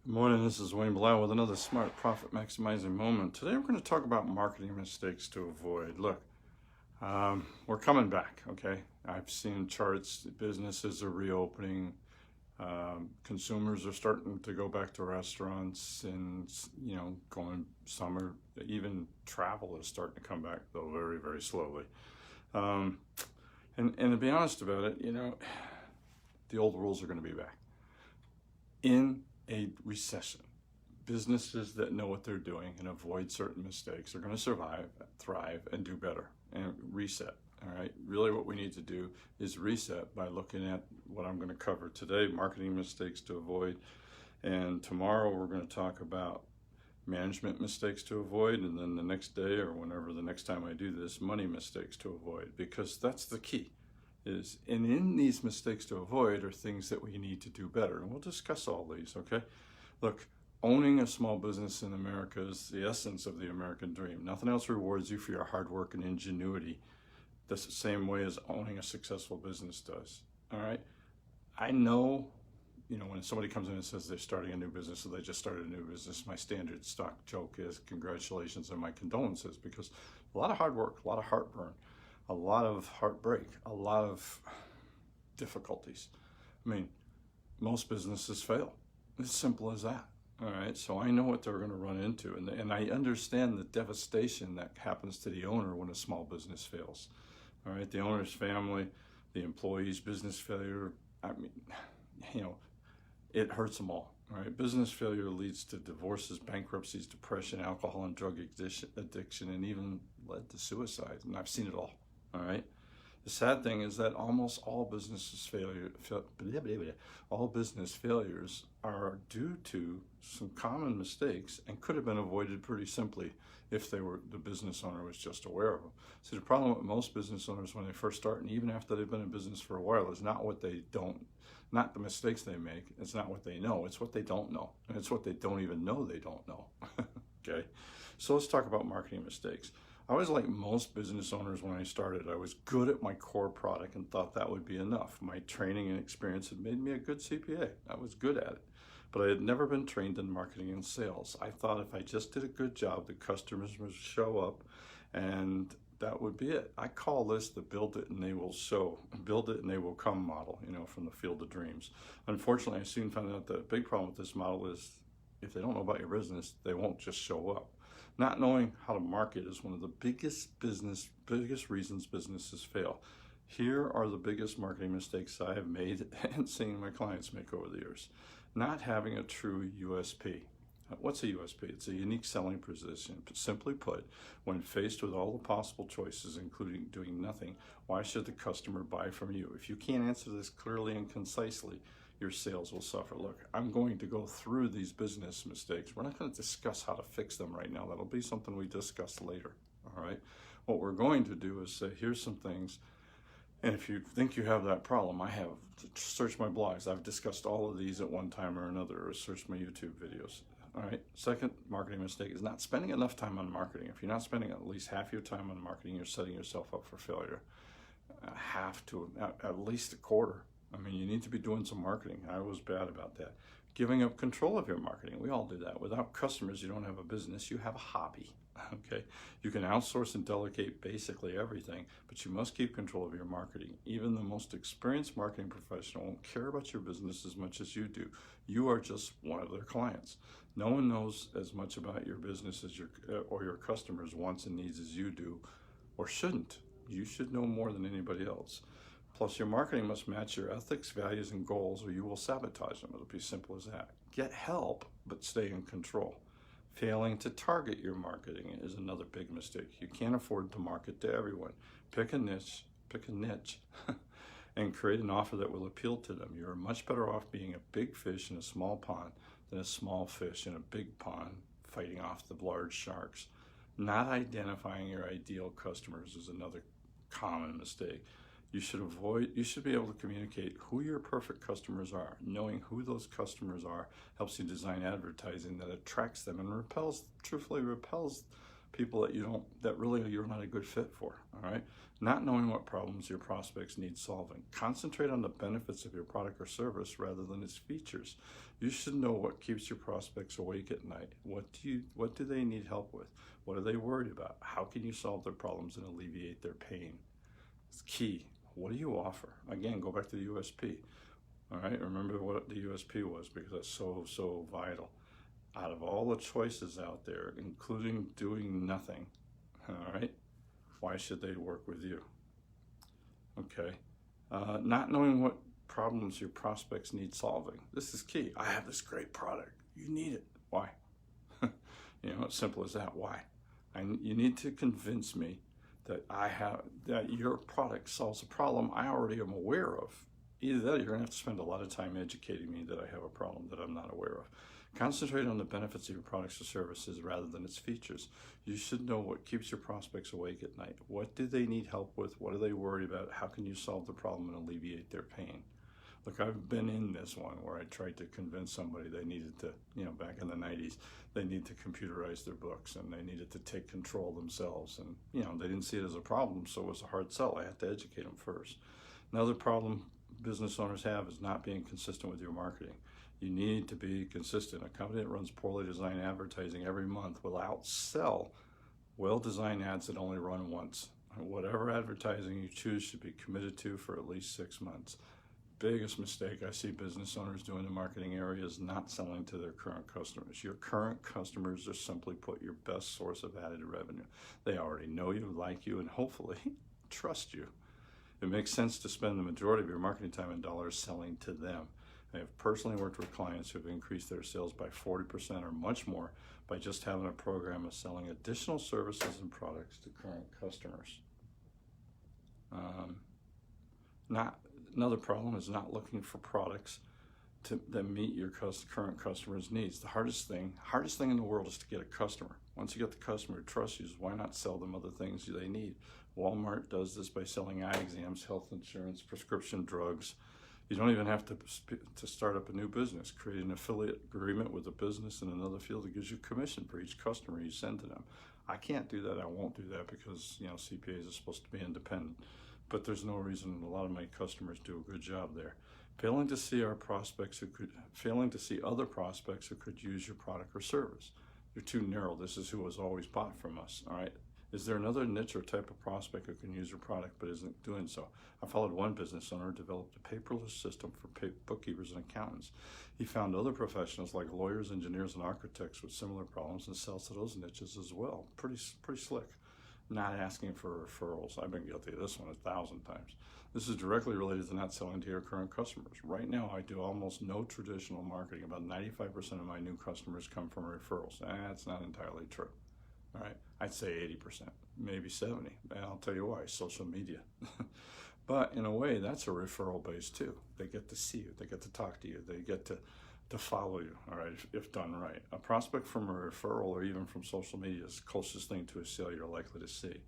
Good morning, this is Wayne Blau with another Smart Profit Maximizing Moment. Today we're going to talk about marketing mistakes to avoid. Look, we're coming back, okay? I've seen charts, businesses are reopening, consumers are starting to go back to restaurants and, summer, even travel is starting to come back, though very, very slowly. And to be honest about it, the old rules are going to be back. In a recession, businesses that know what they're doing and avoid certain mistakes are going to survive, thrive, and do better and reset. All right. Really, what we need to do is reset by looking at what I'm going to cover today: marketing mistakes to avoid. And tomorrow, we're going to talk about management mistakes to avoid. And then the next day, or whenever the next time I do this, money mistakes to avoid, because that's the key. And in these mistakes to avoid are things that we need to do better. And we'll discuss all these, okay? Look, owning a small business in America is the essence of the American dream. Nothing else rewards you for your hard work and ingenuity the same way as owning a successful business does, all right? I know, when somebody comes in and says they're starting a new business or they just started a new business, my standard stock joke is congratulations and my condolences, because a lot of hard work, a lot of heartburn, a lot of heartbreak, a lot of difficulties. I mean, most businesses fail. It's simple as that. All right. So I know what they're going to run into. And I understand the devastation that happens to the owner when a small business fails. All right. The owner's family, the employees, business failure. I mean, it hurts them all. All right. Business failure leads to divorces, bankruptcies, depression, alcohol and drug addiction, and even led to suicide. And I've seen it all. All right. The sad thing is that almost all business failures are due to some common mistakes and could have been avoided pretty simply if the business owner was just aware of them. So the problem with most business owners when they first start, and even after they've been in business for a while, is not the mistakes they make. It's not what they know. It's what they don't know, and it's what they don't even know they don't know. Okay. So let's talk about marketing mistakes. I was like most business owners when I started. I was good at my core product and thought that would be enough. My training and experience had made me a good CPA. I was good at it, but I had never been trained in marketing and sales. I thought if I just did a good job, the customers would show up and that would be it. I call this the build it and they will show, build it and they will come model, from the field of dreams. Unfortunately, I soon found out the big problem with this model is if they don't know about your business, they won't just show up. Not knowing how to market is one of the biggest reasons businesses fail. Here are the biggest marketing mistakes I have made and seen my clients make over the years. Not having a true USP. What's a USP? It's a unique selling position. Simply put, when faced with all the possible choices, including doing nothing, why should the customer buy from you? If you can't answer this clearly and concisely, your sales will suffer. Look, I'm going to go through these business mistakes. We're not going to discuss how to fix them right now. That'll be something we discuss later. All right. What we're going to do is say, here's some things. And if you think you have that problem, I have. Search my blogs. I've discussed all of these at one time or another, or search my YouTube videos. All right. Second marketing mistake is not spending enough time on marketing. If you're not spending at least half your time on marketing, you're setting yourself up for failure. At least a quarter. I mean, you need to be doing some marketing. I was bad about that. Giving up control of your marketing. We all do that. Without customers, you don't have a business. You have a hobby. Okay. You can outsource and delegate basically everything, but you must keep control of your marketing. Even the most experienced marketing professional won't care about your business as much as you do. You are just one of their clients. No one knows as much about your business as your customers' wants and needs as you do, or shouldn't. You should know more than anybody else. Plus, your marketing must match your ethics, values, and goals, or you will sabotage them. It'll be simple as that. Get help, but stay in control. Failing to target your marketing is another big mistake. You can't afford to market to everyone. Pick a niche, and create an offer that will appeal to them. You're much better off being a big fish in a small pond than a small fish in a big pond fighting off the large sharks. Not identifying your ideal customers is another common mistake. You should be able to communicate who your perfect customers are. Knowing who those customers are helps you design advertising that attracts them and truthfully repels people that you're not a good fit for. All all right? Not knowing what problems your prospects need solving. Concentrate on the benefits of your product or service rather than its features. You should know what keeps your prospects awake at night. What do they need help with? What are they worried about? How can you solve their problems and alleviate their pain? It's key. What do you offer? Again, go back to the USP. All right, remember what the USP was, because that's so vital. Out of all the choices out there, including doing nothing, all right, why should they work with you? Okay, not knowing what problems your prospects need solving. This is key. I have this great product. You need it. Why? It's simple as that. Why? You need to convince me that that your product solves a problem I already am aware of. Either that, or you're going to have to spend a lot of time educating me that I have a problem that I'm not aware of. Concentrate on the benefits of your products or services rather than its features. You should know what keeps your prospects awake at night. What do they need help with? What are they worried about? How can you solve the problem and alleviate their pain? Look, I've been in this one where I tried to convince somebody they needed to, back in the 90s, they need to computerize their books and they needed to take control themselves. And, they didn't see it as a problem, so it was a hard sell. I had to educate them first. Another problem business owners have is not being consistent with your marketing. You need to be consistent. A company that runs poorly designed advertising every month will outsell well-designed ads that only run once. Whatever advertising you choose should be committed to for at least 6 months. Biggest mistake I see business owners do in the marketing area is not selling to their current customers. Your current customers are simply put your best source of added revenue. They already know you, like you, and hopefully trust you. It makes sense to spend the majority of your marketing time and dollars selling to them. I have personally worked with clients who have increased their sales by 40% or much more by just having a program of selling additional services and products to current customers. Another problem is not looking for products that meet your current customers' needs. The hardest thing in the world is to get a customer. Once you get the customer who trusts you, why not sell them other things they need? Walmart does this by selling eye exams, health insurance, prescription drugs. You don't even have to start up a new business. Create an affiliate agreement with a business in another field that gives you commission for each customer you send to them. I can't do that. I won't do that because CPAs are supposed to be independent. But there's no reason. A lot of my customers do a good job there. Failing to see other prospects who could use your product or service. You're too narrow. This is who has always bought from us. All right. Is there another niche or type of prospect who can use your product but isn't doing so? I followed one business owner who developed a paperless system for bookkeepers and accountants. He found other professionals like lawyers, engineers, and architects with similar problems and sells to those niches as well. Pretty slick. Not asking for referrals. I've been guilty of this one 1,000 times. This is directly related to not selling to your current customers. Right now, I do almost no traditional marketing. About 95% of my new customers come from referrals. That's not entirely true. All right, I'd say 80%, maybe 70%. And I'll tell you why, social media. But in a way, that's a referral base too. They get to see you, they get to talk to you, they get to follow you, all right, if done right. A prospect from a referral or even from social media is the closest thing to a sale you're likely to see.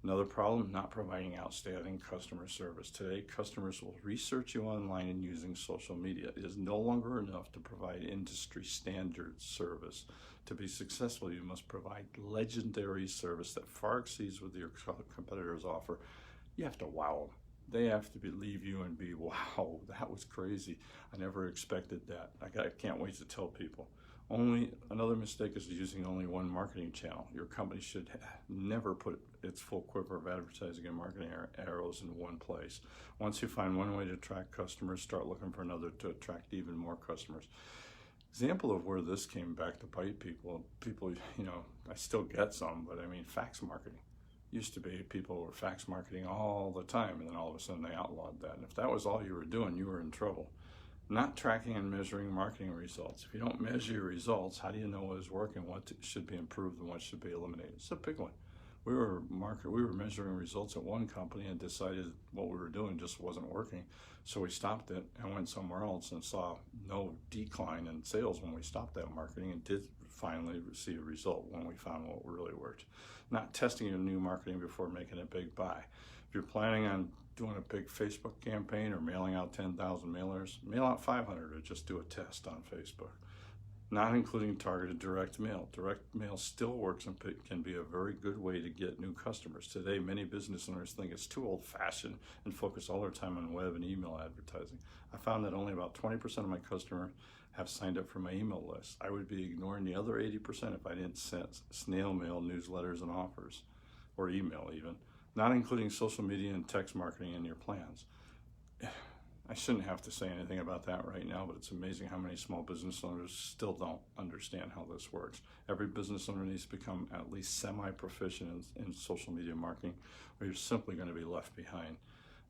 Another problem, not providing outstanding customer service. Today, customers will research you online and using social media. It is no longer enough to provide industry standard service. To be successful, you must provide legendary service that far exceeds what your competitors offer. You have to wow them. They have to believe you and be, wow, that was crazy. I never expected that. I can't wait to tell people. Another mistake is using only one marketing channel. Your company should never put its full quiver of advertising and marketing arrows in one place. Once you find one way to attract customers, start looking for another to attract even more customers. Example of where this came back to bite people, I still get some, but fax marketing. Used to be people were fax marketing all the time, and then all of a sudden they outlawed that. And if that was all you were doing, you were in trouble. Not tracking and measuring marketing results. If you don't measure your results, how do you know what is working, what should be improved, and what should be eliminated? It's a big one. We were measuring results at one company and decided what we were doing just wasn't working. So we stopped it and went somewhere else and saw no decline in sales when we stopped that marketing, and did finally see a result when we found what really worked. Not testing your new marketing before making a big buy. If you're planning on doing a big Facebook campaign or mailing out 10,000 mailers, mail out 500 or just do a test on Facebook. not including targeted direct mail. Direct mail still works and can be a very good way to get new customers. Today, many business owners think it's too old-fashioned and focus all their time on web and email advertising. I found that only about 20% of my customers have signed up for my email list. I would be ignoring the other 80% if I didn't send snail mail newsletters and offers, or email even, not including social media and text marketing in your plans. I shouldn't have to say anything about that right now, but it's amazing how many small business owners still don't understand how this works. Every business owner needs to become at least semi-proficient in social media marketing, or you're simply going to be left behind.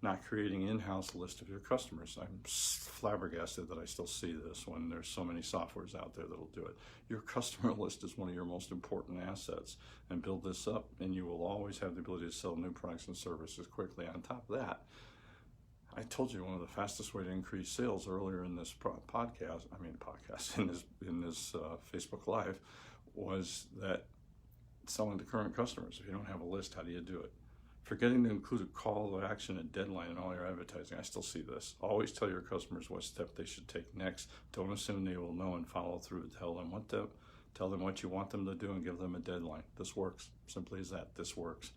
Not creating in-house list of your customers. I'm flabbergasted that I still see this when there's so many softwares out there that'll do it. Your customer list is one of your most important assets, and build this up and you will always have the ability to sell new products and services quickly. On top of that, I told you one of the fastest way to increase sales earlier in this in this Facebook Live, was that selling to current customers. If you don't have a list, how do you do it? Forgetting to include a call to action and deadline in all your advertising. I still see this. Always tell your customers what step they should take next. Don't assume they will know and follow through. Tell them what you want them to do and give them a deadline. This works. Simply as that. This works.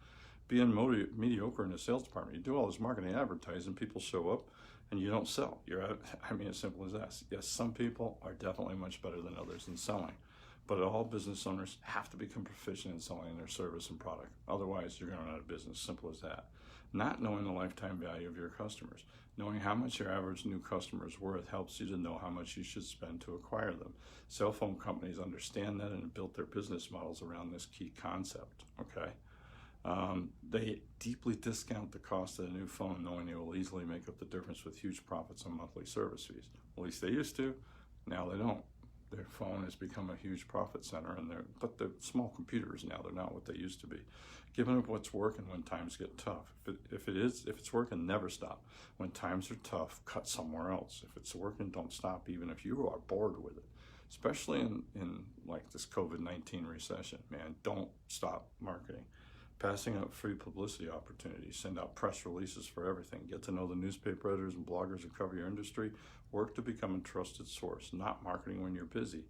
Being mediocre in the sales department, you do all this marketing and advertising, people show up and you don't sell. As simple as that. Yes, some people are definitely much better than others in selling, but all business owners have to become proficient in selling their service and product. Otherwise, you're going to run out of business. Simple as that. Not knowing the lifetime value of your customers. Knowing how much your average new customer is worth helps you to know how much you should spend to acquire them. Cell phone companies understand that and have built their business models around this key concept, okay? They deeply discount the cost of a new phone, knowing they will easily make up the difference with huge profits on monthly service fees. At least they used to. Now they don't. Their phone has become a huge profit center, but they're small computers now. They're not what they used to be. Giving up what's working when times get tough. If it's working, never stop. When times are tough, cut somewhere else. If it's working, don't stop, even if you are bored with it. Especially in like this COVID-19 recession, man, don't stop marketing. Passing up free publicity opportunities, send out press releases for everything, get to know the newspaper editors and bloggers who cover your industry, work to become a trusted source, not marketing when you're busy.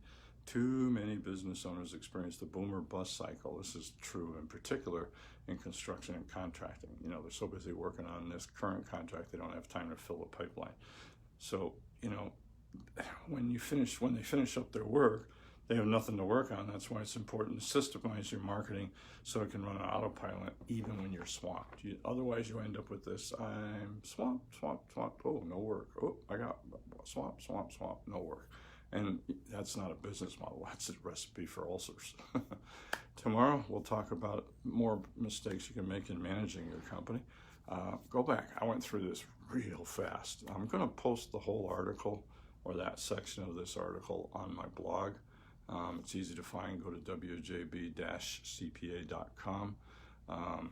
Too many business owners experience the boom or bust cycle. This is true in particular in construction and contracting. You know, they're so busy working on this current contract, they don't have time to fill the pipeline. So, you know, when they finish up their work, they have nothing to work on. That's why it's important to systemize your marketing so it can run on autopilot even when you're swamped. Otherwise, you end up with this, I'm swamped, oh, no work. Oh, I got swamped, no work. And that's not a business model. That's a recipe for ulcers. Tomorrow, we'll talk about more mistakes you can make in managing your company. Go back. I went through this real fast. I'm going to post the whole article, or that section of this article, on my blog. It's easy to find. Go to wjb-cpa.com. On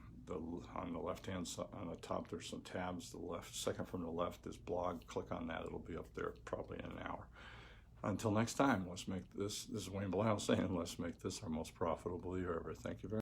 the left-hand side, on the top, there's some tabs. Second from the left is blog. Click on that. It'll be up there probably in an hour. Until next time, let's make this is Wayne Blau saying, let's make this our most profitable year ever. Thank you very much.